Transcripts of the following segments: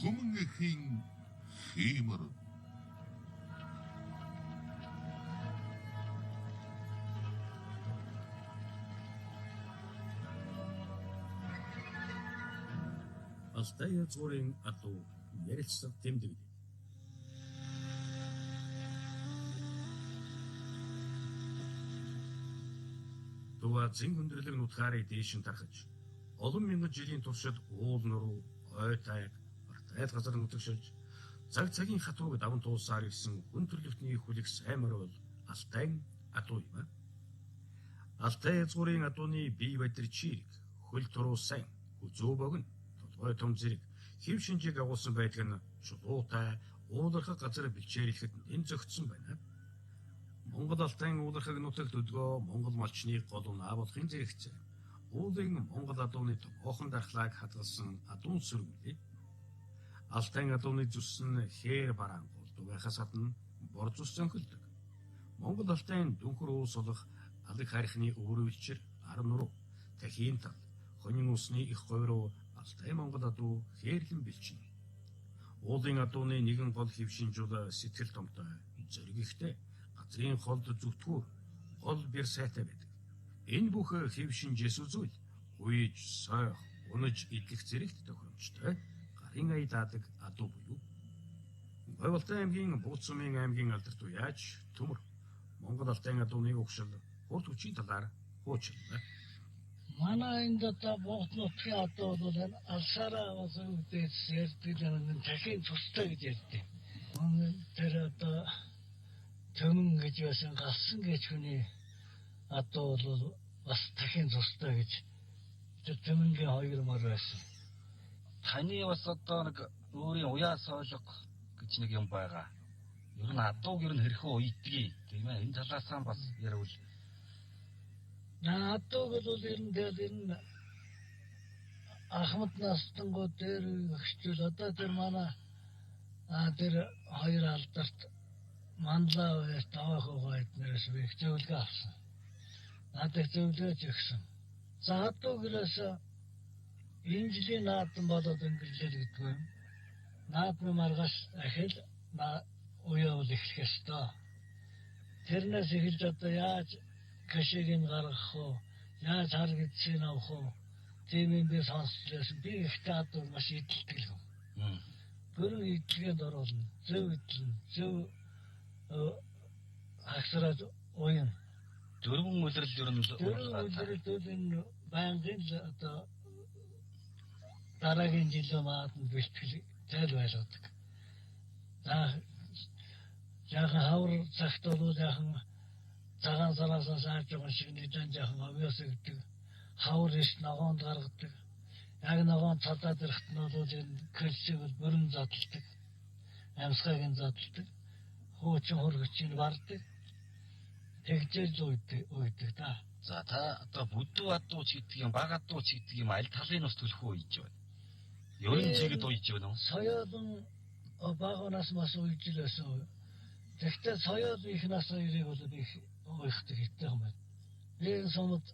Түмэн эхийн хиймэр. Алтай язгуурын адуу ярилцлага тэмдэглэв. Туга зин хүндрэлэг нутгаарыг дээш нь тархаж олон мянган жилийн туршид уул нуруу ой тайг бартай газар нутагшилж цаг цагийн хатууг даван туусаар ирсэн хүн төрлөختний хүлэг саймар бол Алтай адуу юм. Алтай язгуурын адууны бие бадэр чирэг хөл туруу сайн үзөө богино толгой том зэрэг хэв шинжийг агуулсан байдаг нь чулуутай уулархаг газар бэлчээрэхэд эн зөгцсөн байна. Монгол Алтайн уулархаг нутагт өдгөө Монгол малчны гол унаа болохын зэрэгцээ. Уулын Монгол адууны томоохон дархлааг хадгалсан адуун сүргүүлээ. Алтайн адууны зүссэн хээр бараан голдугахаас гадна бор зүс зөнхөлдөг. Монгол Алтайн дүнхэр уус болох алаг харихны өөрөвчр ар нуруу тахийн тал хонин усны их говьруу Алтай Монгол адуу хээрлэн бэлчинэ. Уулын адууны нэгэн гол хөвшинжүүл сэтгэл томтой зориг ихтэй газрын холд зүтгүүр гол бэр сайтай байдаг. Энэ бүх хөвшинжээс үзвэл үйж сойх унаж идэх зэрэгт тохиромжтой гарын ая даадаг адуу буюу Говьалтай аймгийн Бууцсумын аймгийн алдарт уяаж төмөр Монгол Алтайн адууны угшил хурд хүчийн талаар хуучлаа. Манай энэ одоо Бууц нутгийн адуу бол алсаараа бас үүдээс ярьдаг нэг дахин цустай гэж ярьдаг. Тэр одоо төмөн гэж байсан галсан гэж хүний адуу бол бас дахин цустай гэж тэр төмөнгийн хоёр мөр байсан. Таны бас одоо нэг өөрийн уяас ойлгох гэж нэг юм байгаа. Ер нь адууг ер нь хэрхэн уйдгийг тийм ээ энэ талаасаа бас ярил. Адууг бол ер нь Ахмад Настангууд дээр өгчүүл одоо тэр манай тэр хоёр алдарт манлаа уяас таваахгаа эднээс их зөвлөгөө авсан. Надад зөвлөж өгсөн. За адуугээс энэ жилийн наадам болоод өнгөрлөл гэдэг юм. Наадмын маргааш ахил уяавал эхлэх ёстой. Тэрнээс эхэлж одоо яаж кашиг нь гаргах уу, яаж хар гэдгийг авах уу, тийм юм би сонслоос би ихтэй адуу маш идэлдэг юм. Бүрэн идэлгэнд оруулна, зөв идэлнэ, зөв хагсраад уян. Дөрвөн үлрэл ер нь үлрэл байнгын одоо дараагийн жилийн мааданд бэлтгэл зээл байлгадаг. За яахан хавар цагт бол яахан цагаан сараас сааж байгаа шиг нэгэн яахан авьяас гэдэг хавар иш ногоонд гаргадаг. Яг ногоон цадаад ирэхэд нь бол энэ кальцийг бүрэн задлдаг. Амьсгайг нь задлдаг. Хуучин хөргөчийг бардаг. Тэгжээж уйдаг та. За та одоо бүдүү адуу ч гэдэг юм, баг адуу ч гэдэг юм аль талын ус төлөхөө үйж байна. Ерөн чигэд үйж байна уу? Соёолын багаас маш үйж лээсэн. Тэгтээ соёол их нас хоёрыг бол их уйхдаг хэвтэй юм байна. Би сумд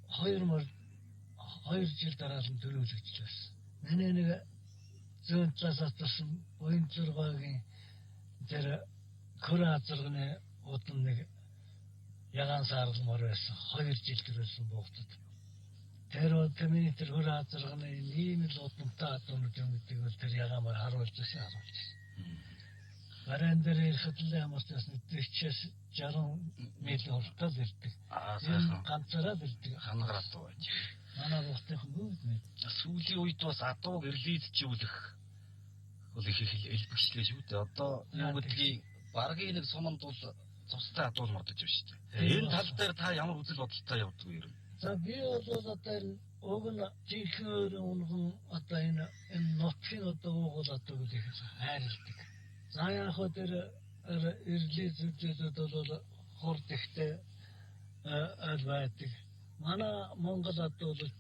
2 жил дараа нь төлөвлөж байсан. Миний нэг зүүн талаас атсан буян зургагийн тэр хөрөн азарганы удан нэг ягаан саарламар байсан. 2 жил төрөлсөн буухтад. Тэр миний тэр хөрөн азарганы ийм л удамтай адуунууд юм гэдэг бол тэр ягаамаар харуулж байсан. Баран дээр ирэхэд л ямарч бас 40-60 мил уртал ирдэг. Сайхан ганцаараа ирдэг. Хангаар адуу байж. Манай бухтын бүгд мэд. Сүүлийн үед бас адууг эрлийдчихүүлэх бол их элбэгчлээ шүү дээ. Одоо юу гэдгийг баргийн нэг суманд бол цустай адуул мордож байна шүү дээ. Энэ тал дээр та ямар үзэл бодолтой явдаг вэ? За би бол одоо уг нь жинхэнэ өнгөн одоо энэ нутгийн одоо уугуул одоо гэх хайрладаг. За яг хөө тэр эрлий зүйлүүд бол хурд ихтэй аль байдаг. Манай Монгол адуу бол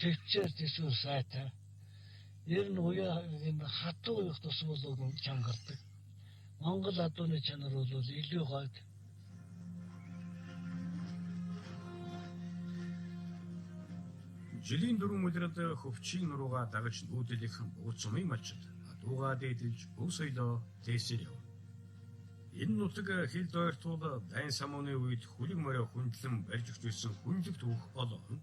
төвчээр төсвөр сайтай. Ер нь уяа энэ хатуу их тусмал чангардаг. Монгол адууны чанар бол илүү гойд. Жилийн 4 өдрөд хөвчийн нуруугаа дагаж нүүдэлэх бугуц сумын малчид адуугаа дээдэлж өв соёлоо дээсэр яв. Энэ нутаг хил дойртуул дайн самууны үед хүлэг морио хүндлэн барьж өгч байсан хүнлэг түүх олоон.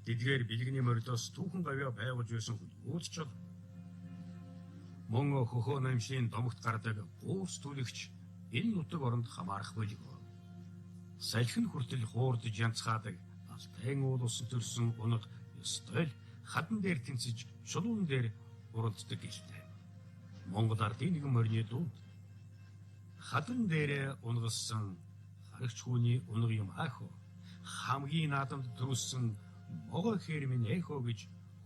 Тэдгээр бэлгэний морилоос түүхэн гавья байгуулж байсан хүлгүүц чад. Мөн хөхөө намшийн домогт гардаг гуурс түлэгч энэ нутаг оронд хамаарах болив. Салхин хүртэл хуурдж янцхаадаг алтай уул усан төрсөн унаг ёстой л хадан дээр тэнцэж шулуун дээр уралддаг гэлтэй. Монгол ардын нэгэн морины дунд хадан дээр унагсан харагч хүний унаг юм аах уу. Хамгийн наадамд төрүүлсэн могой хэрмэн эхөө гэж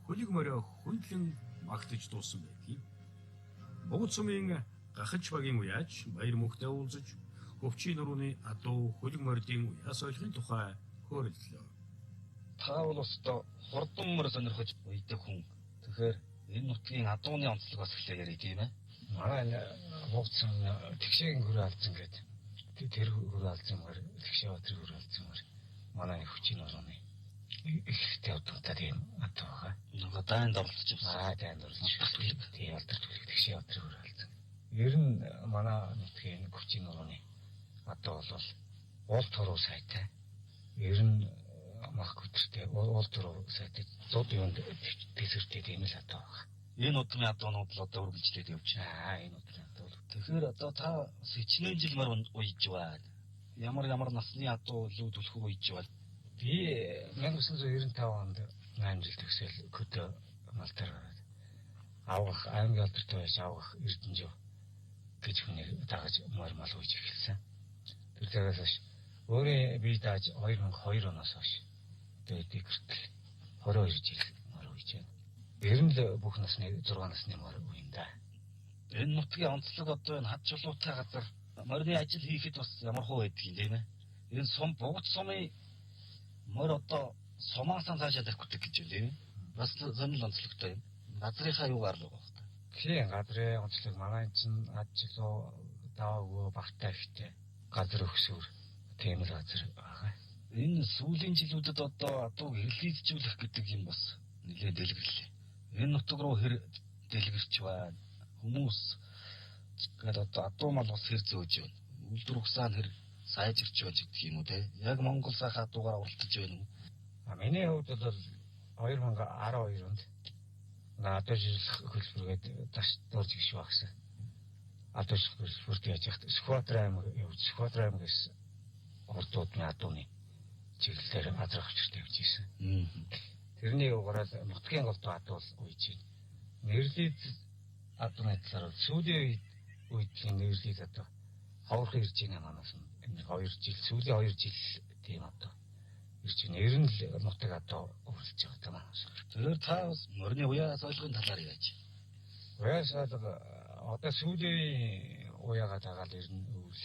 хүлэг морио хүндлэн магтаж дуусан байдгийг. Бугуц сумын гахаж багийн уяаж баяр мөнхтэй уулзаж хөвчийн нурууны адуу хүлэг моридын уяас ойлгохын тухай хөөрөлдлөө. Та бол өстой хурдан мөр сонирхож уйдаг хүн. Тэгэхээр энэ нутгийн адууны онцлог бас ихлэ ярив тийм ээ. Манай хууцсан тэгшээгийн хөрөө алдсан гэдэг. Тэр хөрөө алдсан мөр тэгшээ батрын хөрөө алдсан мөр. Манай хүчийн орооны ихтэй удаа тийм атаа байгаа. Нөгөө дайнд оролцож явсан. Дайнд оролцож тийм алдар төлөв тэгшээ батрын хөрөө алдсан. Ер нь манай нутгийн хүчийн орооны атаа бол уул туруу сайтай. Ер нь мах хөтөртэй уул туруу сайтай. Зод юунд тэсэртэй тийм л атаа байгаа. Энэ удмын адуунууд л одоо үргэлжлээд явж байна. Энэ удмын адуу. Тэгэхээр одоо та сэчнэн жил мөр уйж байна. Ямар насны адуу лүү түлхүү уйж байна. Би 1995 онд 8 жил төгсөөл көдөө малтар гараад авах аймаг алдартай байж авах Эрдэнэжив гэж хүнийг дагаж мөр мал уйж эхэлсэн. Тэр цагаас хойш өөрөө би дааж 2002 оноос хойш дээдийг хүртэл 22 жил мөр уйж байна. Ер нь л бүх насны 6 насны мөр уйн да. Энэ нутгийн онцлог одоо энэ хад чулуутай газар морины ажил хийхэд бас ямар хөө байдаг юм тийм ээ. Энэ сум бугуц сумын мөр одоо сумаасаа цаашаа тавьдаг гэж байна тийм ээ. Бас сонир онцлогтой юм. Газрынхаа юу гарлуу байх та. Тийм газрын онцлог манай чинь хад чулуу даваагүй багтаа ихтэй газар өгсөөр тийм л газар байгаа. Энэ сүүлийн жилүүдэд одоо адууг хэрлийцжүүлэх гэдэг юм бас нэлээд дэлгэрлээ. Энэ нутаг руу хэр дэлгэрч байна. Хүмүүс гэдэг одоо адуу мал бас хэр зөөж байна. Үйлдвэр ухсаа хэр сайжирч байна гэдэг юм уу те. Яг Монгол сайхан адуугаар уралдаж байна уу? Миний хувьд бол 2012 онд надад жишээлх хөлбөргээд таш дурж гişүү багсан. Адуу хөлбөрт яаж яхад Скватер аймагээс урдуудны адууны чиглэлээр азрах хүчтэй явж ирсэн. Тэрний угаараа нутгийн голдуу адуул уйж байна. Нэрлийд адууны талаар сүүлийн үед нэрлийд адуу ховорхон ирж байна манаас энэ 2 жил сүүлийн 2 жил тийм адуу ирж байна. Ер нь л нутаг адуу уралж байгаа та манаас. Тэгэхээр та бас морины уяас ойлгохын талаар яаж? Уяас одоо сүүлийн уяагаа дагаад ер нь үйл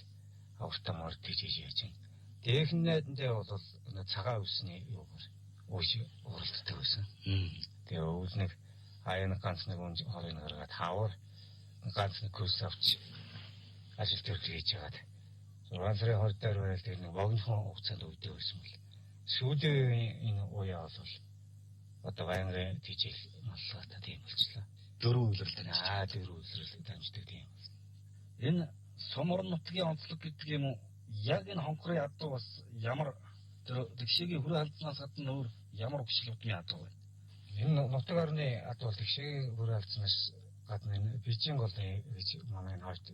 авартаа мор тийж яаж байна. Техникэндээ бол цагаан үсний юугаар ууш уралддаг байсан. Тэгээ өвөл нэг аян ганц нэг хүн хорыг гаргаад хавар ганц нэг курс авч ажил төрөл хийж яагаад 6 сарын 20 дээр байл тэр нэг богинохон хугацаанд өвдөв байсан бол сүүлийн энэ уяа бол одоо байнгын тийжэл маллаа тийм болчихлоо. 4 үйлрэл дамждаг. 4 үйлрэл дамждаг тийм. Энэ сумар нутгийн онцлог гэдэг юм уу? Яг энэ хонхрын адуу бас ямар тэр тэгшээгийн хүрээ халдснаас гадна өөр ямар өгшил удмын адуу вэ? Энэ нутаг орны адуу тэгшээгийн хүрээ халдснаас гадна энэ Бижин гол гэж манай энэ хойд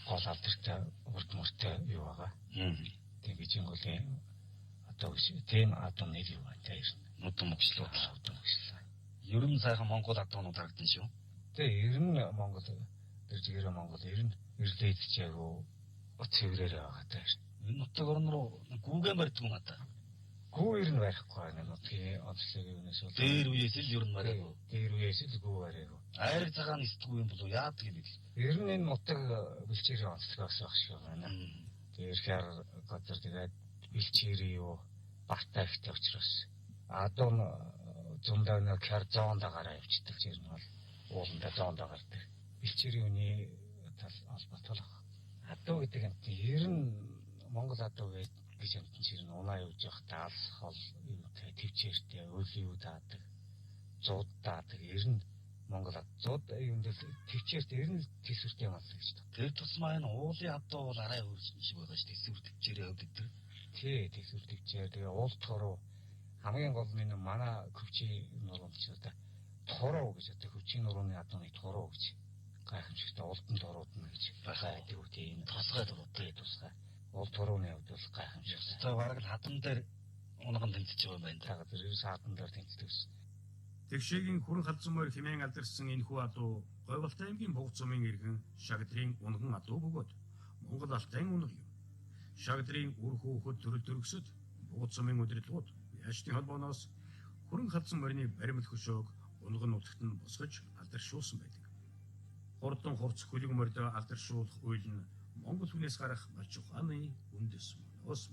гол алдартай урд мөртэй юу байгаа. Тийм Бижин голын адуу гэж тийм адуу нэр юу байна тийм. Нутаг өгшлүүд. Ер нь сайхан Монгол адуунууд харагдсан шүү. Тэгээ ер нь Монгол тэр жигээр Монгол ер нь ирлээд чийгөө цэврээр байгаа даа. Энэ нутаг орн руу гүүгэн барьдаг юм ата. Гүү ер нь барихгүй байна. Нутгийн онцлогийн үнээс бол дээр үеэс л ер нь бариагүй. Дээр үеэс л гүү бариагүй. Айр цагаан нисдэггүй юм болов яадаг юм бэ? Ер нь энэ нутаг бэлчээрийн онцлогоос байх шиг байна. Тэр хэр газар тэгээд бэлчээрийн юу багтаа ихтэй учраас адуу зундаа нэг хэр зоонд гараа явчихдаг ч юм бол ууландаа зоонд гардаг. Бэлчээрийн үний тал албатай л. Адуу гэдэг юм ер нь Монгол адуу гэж гэж амтэн ширнэ унаа явж явахдаа алс хол юу төвчээртэй өөлийн юу даадаг. Зууд даадаг. Ер нь Монгол зууд юундээс төвчээртэй ер нь тэсвэртэй юм алсан гэж байна. Тэр тусмаа энэ уулын адуу бол арай өөрчлөн шиг байгаа шүү дээ. Тэсвэр төвчээрээ өвдөд тэр. Тий, тэсвэр төвчээр тэгээ уул тороо хамгийн гол нь манай көвчийн нуруунд ч одоо тороо гэж одоо көвчийн нурууны адууны тороо гэж гайхамшигтай улдан торууд нь гэж байгаа гэдэг үү энэ тусгай тороотой тусгай уул торооны хувьд бол гайхамшигтай. За бараг л хатан дээр унган тэнцэж байгаа юм байна. Тага зэрэг саатан дээр тэнцдэг ус. Тэгшээгийн хүрэн халзан морь хэмээн алдарсан энэ хүү адуу Говьалтай аймгийн Богц сумын иргэн Шагдрын унган адуу бөгөөд Монгол алтайн унаг юм. Шагдрын үр хөөхөд төрөл төрөсөд Богц сумын удирдлагууд Яшны холбооноос хүрэн халзан морины баримл хөшөөг унган нутагт нь босгож алдаршуулсан байдаг. Хурдан хурц хөлөг морьдоо алдаршуулах үйл нь Монгол хүнээс гарах маш ухааны үндэс мөнөөс.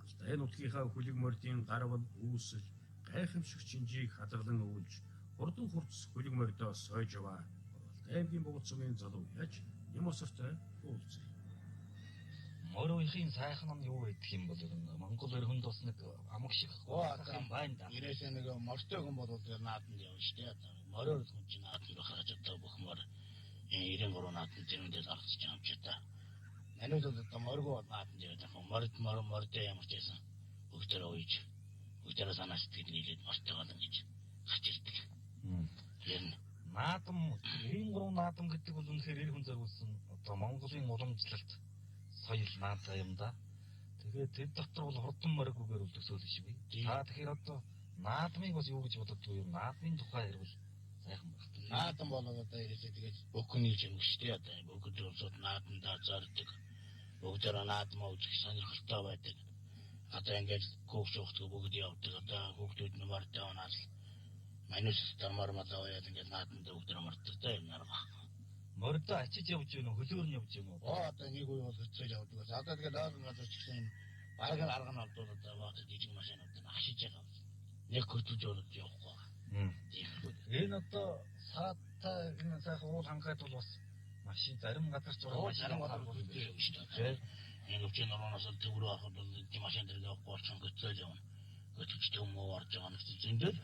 Алтай нутгийнхаа хөлөг морьдын гарвал үүсэл гайхамшиг чинжийг хадгалан өвлж хурдан хурц хөлөг морьдоо сойж яваа. Говьалтай аймгийн Богц сумын залуу яаж юм осортой уулзъя. Морийн сайхан нь юу гэдэг юм бол Монгол өргөнд бас нэг амг шиг юм байна да. Ирээсээ нэг морьтой хүн бол нааданд явна шүү дээ. Морьор хүн чинь нааданд харж одоо бүх морь 93 нааданд зэмдэл гаргаж байгаа юм чи та. Манайд бол одоо морьгоо нааданд явдаг. Морьтой ямар ч байсан бүгдээ ууж бүгдээ санаа сэтгэл нийлээд морьтой болно гэж гарч ирдэг. Тэр наадам 93 наадам гэдэг бол үнэхээр эр хүн зориулсан одоо Монголын уламжлалт соёл наадам юм да. Тэгээд тэр дотор бол хурдан морьгүйгээр бол төсөөлөж шиг бий. Та тэгэхээр одоо наадмыг бас юу гэж боддгоо юм? Наадмын тухай ярил сайхан байна. наадам болоод одоо ирээсээ тэгээд бүхний юм шүү дээ. Одоо бүгд улсууд наадамдаа зордог. Бүгдээр наадмаа үзэх сонирхолтой байдаг. Одоо ингээд көөгч ухтгүй бүгд явдаг. Одоо хүүхдүүд нь морьтой унаад манус тамар мадаа яа ингээд наадамд бүгдээр морьтой юм нарга. Морьтой ачиж явж гэнэ хөлөөр нь явж гэнэ. Одоо нэг үе бол хэцүү явдаг. Одоо тэгээд өөр газар ч гэсэн бараг нь арга нь олдоод одоо баатад ижиг машинууд нь хашиж байгаа. Нэг хөтлөж ороод явахгүй. Энэ одоо саатаа энэ сайхан уул хангахад бол бас машин зарим газар ч зарим газар бол шүү дээ. Энэ өвчин нуроноос төв рүү авахд бол энэ машин дээр явахгүй болчихсон гэцэл явна. Гэтэл төв муу орж байгаа нь зөндөл.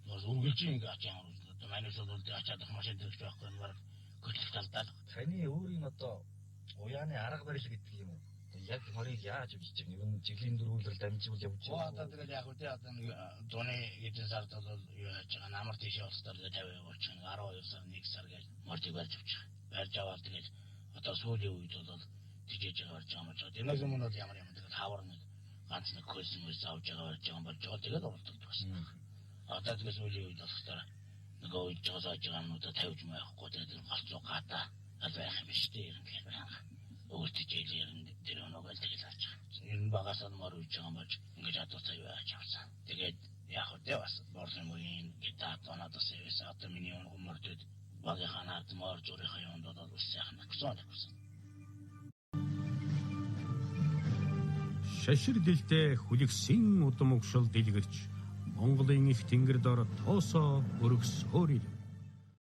Нуус үргэлж ингэ ачаан одоо манайс бол ачаад машин дээр байхгүй юм баг. Гэтэл талдаа. Таны өөрийн одоо уяаны арга барил гэдэг юм уу? Яг морийг яаж үжиж байгаа юм? Жилийн дөрвөлрөл дамжуул явж байгаа. Одоо тэгэл яг үгүй одоо нэг дууны эдэн сард бол юу яаж байгаа намар тийшээ олстоор 50 явуулчих нэг 12 сар 1 сар гэж морийг барьж авчих. Барьж аваад тэгэл одоо сүүлийн үед бол тижээж байгаа барьж байгаа юм байна. Тэрнээс өмнө бол ямар юм тэгэл хавар нэг ганц нэг хөлс авж байгаа барьж байгаа юм болж байгаа тэгэл уралддаг байсан. Одоо тэгэл сүүлийн үед болохоор нэг үед жааж байгаа юмудаа тавьж маяхгүй тэгэл гарцуу гата аль байх юм биш дээ юм гэх байна. Өөртөө тэр өнөөгөл тэгэл авч байгаа. Ер нь багасаа мөр үйж байгаа юм болж ингэж адууцаа юу яаж авсан. Тэгээд яг хөдөө бас борсын мөрийн гитаа тонадос явсан. Одоо миний өмөрдөд багийнхаа наад мөр зүрийнхаа юмд бол ус сайхан гэсэн. Шашир дэлтэй хүлэгсэн удам угшил дэлгэрч Монголын их тэнгэр дор тоосоо өргөс өөрийг